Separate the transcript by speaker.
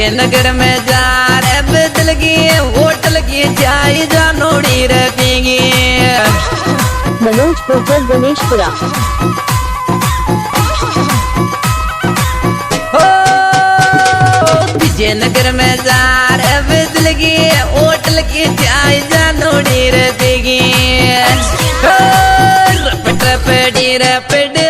Speaker 1: विजयनगर में जा रे बदल गए होटल की चाय जानोड़ी रे पीगी।
Speaker 2: मनोज होटल गणेशपुरा।
Speaker 1: विजयनगर में जा रे बदल गए होटल की चाय जानोड़ी रे पीगी। रपट रपड़ी रपड़